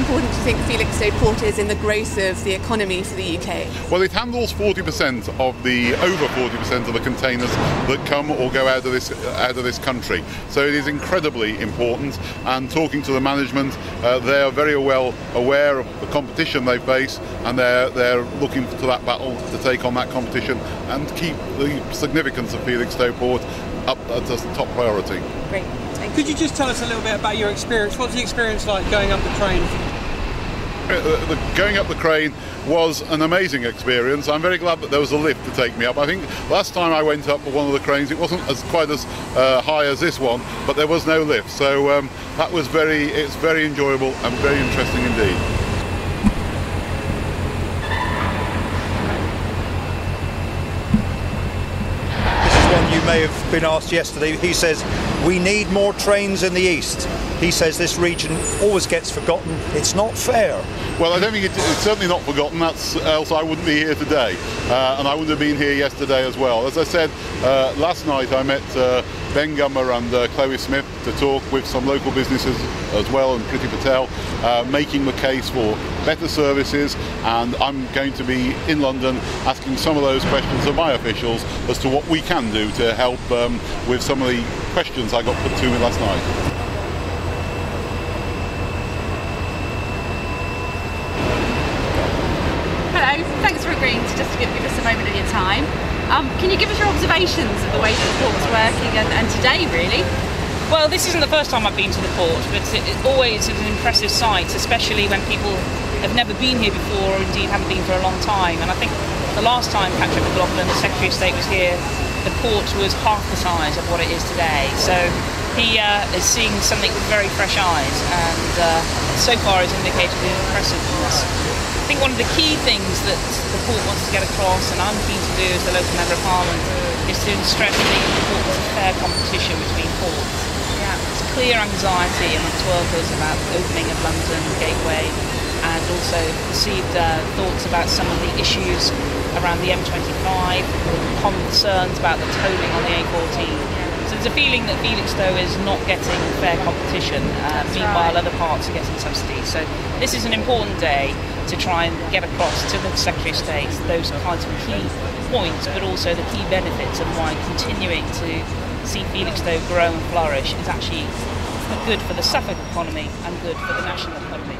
important do you think Felixstowe Port is in the growth of the economy for the UK? Well, it handles 40% of the over 40% of the containers that come or go out of this country. So it is incredibly important. And talking to the management, they are very well aware of the competition they face, and they're looking to that battle to take on that competition and keep the significance of Felixstowe Port up as a top priority. Great. Could you just tell us a little bit about your experience? What was the experience like going up the crane? Going up the crane was an amazing experience. I'm very glad that there was a lift to take me up. I think last time I went up one of the cranes, it wasn't quite as high as this one, but there was no lift. So that was it's very enjoyable and very interesting indeed. You may have been asked yesterday. He says we need more trains in the east. He says this region always gets forgotten. It's not fair. Well, I don't think it's certainly not forgotten. Else I wouldn't be here today, and I wouldn't have been here yesterday as well. As I said last night, I met Ben Gummer and Chloe Smith to talk with some local businesses as well, and Priti Patel, making the case for better services. And I'm going to be in London asking some of those questions of my officials as to what we can do to help with some of the questions I got put to me last night. Thanks for agreeing to just give us a moment of your time. Can you give us your observations of the way the port's working and today, really? Well, this isn't the first time I've been to the port, but it always is an impressive sight, especially when people have never been here before, or indeed haven't been for a long time. And I think the last time Patrick McLaughlin, the Secretary of State, was here, the port was half the size of what it is today. So he is seeing something with very fresh eyes, and so far has indicated the impressiveness. I think one of the key things that the port wants to get across, and I'm keen to do as the local Member of Parliament, is to stress the importance of fair competition between ports. Yeah. There's clear anxiety amongst workers about the opening of London Gateway, and also perceived thoughts about some of the issues around the M25, concerns about the tolling on the A14. So there's a feeling that Felixstowe is not getting fair competition, meanwhile other parts are getting subsidies. So this is an important day to try and get across to the Secretary of State those kinds of key points, but also the key benefits and why continuing to see Felixstowe grow and flourish is actually good for the Suffolk economy and good for the national economy.